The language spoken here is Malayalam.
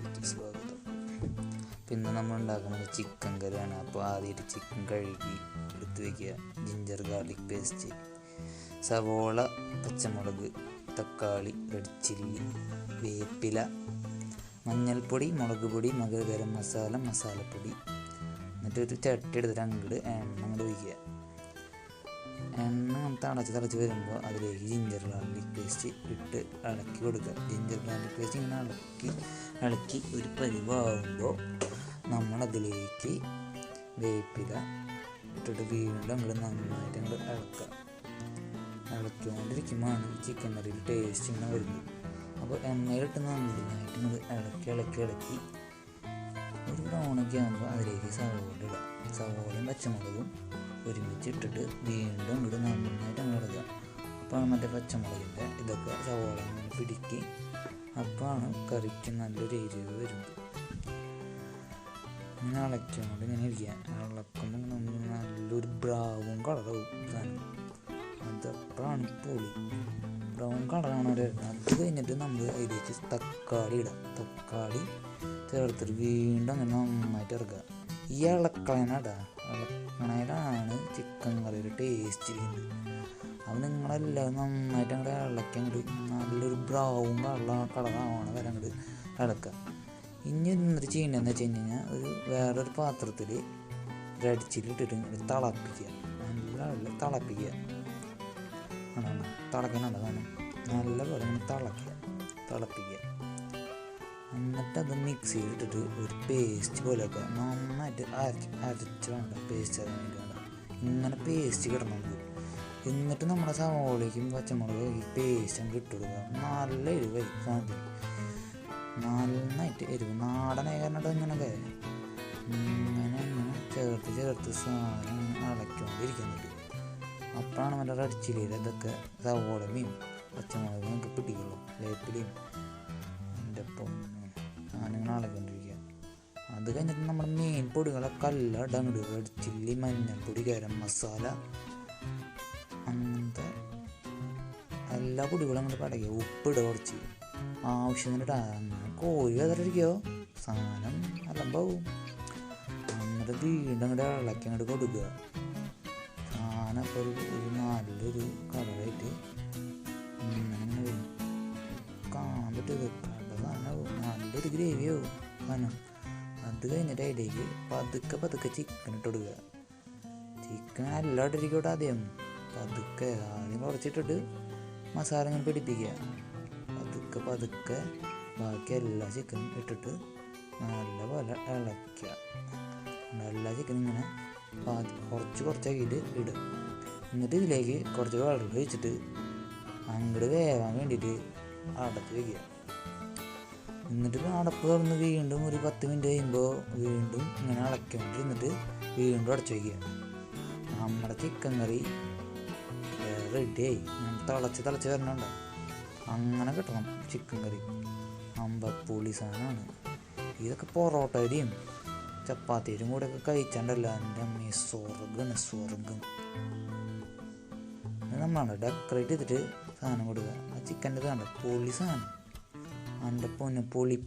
ചാനലിലേക്ക് സ്വാഗതം. പിന്നെ നമ്മൾ ഉണ്ടാക്കുന്നത് ചിക്കൻ കറിയാണ്. അപ്പോൾ ആദ്യമായിട്ട് ചിക്കൻ കഴുകി എടുത്ത് വയ്ക്കുക. ജിഞ്ചർ ഗാർലിക് പേസ്റ്റ്, സവോള, പച്ചമുളക്, തക്കാളി, റെഡ് ചില്ലി, വേപ്പില, മഞ്ഞൾപ്പൊടി, മുളക് പൊടി, ഗരം മസാല, മസാലപ്പൊടി. എന്നിട്ടൊരു ചട്ടി എടുത്തിട്ട് അങ്ങോട്ട് എണ്ണ ഒഴിക്കുക. എണ്ണ തിളച്ച് വരുമ്പോൾ അതിലേക്ക് ജിഞ്ചർ ഗാർലിക് പേസ്റ്റ് ഇട്ട് ഇളക്കി കൊടുക്കുക. ജിഞ്ചർ ഗാർലിക് പേസ്റ്റ് ഇങ്ങനെ ഇളക്കി ഒരു പരിവാകുമ്പോൾ നമ്മളതിലേക്ക് വേപ്പില ഇട്ടിട്ട് വീണ്ടും അങ്ങോട്ട് നന്നായിട്ട് അങ്ങോട്ട് ഇളക്കിക്കൊണ്ടിരിക്കുമ്പോഴാണ് ചിക്കൻ കറിയിൽ ടേസ്റ്റ് ഇങ്ങനെ വരുന്നത്. അപ്പോൾ എണ്ണയിലിട്ട് നന്നായിട്ട് ഇങ്ങോട്ട് ഇളക്കി ഒരു ബ്രൗണൊക്കെ ആകുമ്പോൾ അതിലേക്ക് സവോള ഇടുക. സവോളയും പച്ചമുളകും ഒരുമിച്ച് ഇട്ടിട്ട് വീണ്ടും ഇങ്ങോട്ട് നന്നായിട്ട് അങ്ങോട്ട് ഇടുക. അപ്പോൾ മറ്റേ പച്ചമുളകിൻ്റെ ഇതൊക്കെ സവോള ഇങ്ങനെ പിടിക്കി. അപ്പോഴാണ് കറിക്ക് നല്ലൊരു എരിവ് വരുന്നത്. ഇങ്ങനെ ഇളക്കിക്കൊണ്ട് ഇങ്ങനെ ഇരിക്കുക. ഇളക്കുമ്പോൾ നല്ലൊരു ബ്രൗൺ കളറാവും സാധനം. അതപ്പോഴാണ് പൊളി. ബ്രൗൺ കളറാണ് വരുന്നത്. അത് കഴിഞ്ഞിട്ട് നമ്മൾ അതിലേക്ക് തക്കാളി ഇടാം. തക്കാളി ചേർത്തിട്ട് വീണ്ടും അങ്ങനെ നന്നായിട്ട് ഇറക്കുക. ഈ ഇളക്കണയിലാണ് ചിക്കൻ കറിയുടെ ടേസ്റ്റ് ചെയ്യുന്നത്. അത് നിങ്ങളെല്ലാവരും നന്നായിട്ട് അങ്ങോട്ട് ഇളക്കി അങ്ങോട്ട് നല്ലൊരു ബ്രൗൺ കളറാവണ വരെ അങ്ങോട്ട് ഇളക്കുക. ഇനി എന്നിട്ട് ചെയ്യേണ്ടതെന്ന് വെച്ച് കഴിഞ്ഞാൽ വേറൊരു പാത്രത്തിൽ റെഡ് ചില്ലി ഇട്ടിട്ട് ഇങ്ങോട്ട് തിളപ്പിക്കുക. നല്ല തിളപ്പിക്കുക. തിളക്കാനുണ്ട് കാരണം നല്ലപോലെ ഇങ്ങനെ തിളപ്പിക്കുക. എന്നിട്ടത് മിക്സിയിലിട്ടിട്ട് ഒരു പേസ്റ്റ് പോലെയൊക്കെ നന്നായിട്ട് അരച്ച് വേണ്ട പേസ്റ്റ് ആകാൻ വേണ്ടി വേണ്ട. ഇങ്ങനെ പേസ്റ്റ് കിടണം നമുക്ക്. എന്നിട്ട് നമ്മുടെ സവോളയ്ക്കും പച്ചമുളകും ഈ പേസ്റ്റ് അങ്ങ് ഇട്ട് കൊടുക്കുക. നല്ല എരിവായി സാധനത്തിൽ. നന്നായിട്ട് എരിവ് നാടനായ കാരണം ഇങ്ങനെയൊക്കെ ഇങ്ങനെ ചേർത്ത് സാധനം ഇളക്കിക്കൊണ്ടിരിക്കുന്നുണ്ട്. അപ്പോഴാണ് മറ്റേ റെഡ് ചില്ലിയിൽ ഇതൊക്കെ സവോളയും പച്ചമുളകും ഒക്കെ പിടിക്കുള്ളൂ. വേപ്പിലയും എൻ്റെ ഒപ്പം സാധനങ്ങൾ ഇളക്കിക്കൊണ്ടിരിക്കുക. അത് കഴിഞ്ഞിട്ട് നമ്മുടെ മെയിൻ പൊടികളൊക്കെ എല്ലാം ഇടങ്ങട്. റെഡ് ചില്ലി, മഞ്ഞൾപ്പൊടി, ഗരം മസാല, അങ്ങനത്തെ എല്ലാ പൊടികളും അങ്ങോട്ട് പടയ്ക്കുക. ഉപ്പിടുക കുറച്ച് ആവശ്യത്തിനിട്ട്. അങ്ങനെ കോഴി അതിരിക്കോ സാധനം അലമ്പാവും. എന്നിട്ട് വീണ്ടും അങ്ങോട്ട് ഇളക്കി അങ്ങോട്ട് കൊടുക്കുക. സാധനം അപ്പോൾ ഒരു നല്ലൊരു കളറായിട്ട് ഇങ്ങനെ വരും. കാണാൻ പറ്റും. സാധനമാവും നല്ലൊരു ഗ്രേവിയാവും സാധനം. അത് കഴിഞ്ഞിട്ട് അതിലേക്ക് പതുക്കെ ചിക്കൻ ഇട്ട് കൊടുക്കുക. ചിക്കൻ എല്ലാം ഇട്ടിരിക്കട്ടെ. ആദ്യം കുറച്ചിട്ടിട്ട് മസാല ഇങ്ങനെ പിടിപ്പിക്കുക. പതുക്കെ ബാക്കി എല്ലാ ചിക്കനും ഇട്ടിട്ട് നല്ലപോലെ ഇളക്കുക. എല്ലാ ചിക്കനും ഇങ്ങനെ കുറച്ചാക്കിയിട്ട് ഇടുക. എന്നിട്ട് ഇതിലേക്ക് കുറച്ച് വെള്ളം ഒഴിച്ചിട്ട് അങ്ങോട്ട് വേവാൻ വേണ്ടിയിട്ട് അടച്ച് വയ്ക്കുക. എന്നിട്ട് അടപ്പ് തുറന്ന് വീണ്ടും ഒരു 10 മിനിറ്റ് കഴിയുമ്പോൾ വീണ്ടും ഇങ്ങനെ ഇളക്കിക്കൊണ്ടിരുന്നിട്ട് വീണ്ടും അടച്ച് വയ്ക്കുക. നമ്മുടെ ചിക്കൻ കറി റെഡിയായി. തിളച്ച് വരണുണ്ട്. അങ്ങനെ കിട്ടണം ചിക്കൻ കറി. അമ്പപ്പൊളി സാധനമാണ്. ഇതൊക്കെ പൊറോട്ടയുടെയും ചപ്പാത്തിയുടെയും കൂടെ ഒക്കെ കഴിച്ചാണ്ടല്ല എൻ്റെ അമ്മ സ്വർഗം. നമ്മളാണ് ഡെക്കറേറ്റ് ചെയ്തിട്ട് സാധനം കൊടുക്കുക. ആ ചിക്കൻ്റെ കണ്ട പൊളി സാധനം. എൻ്റെ പൊന്ന് പൊളി.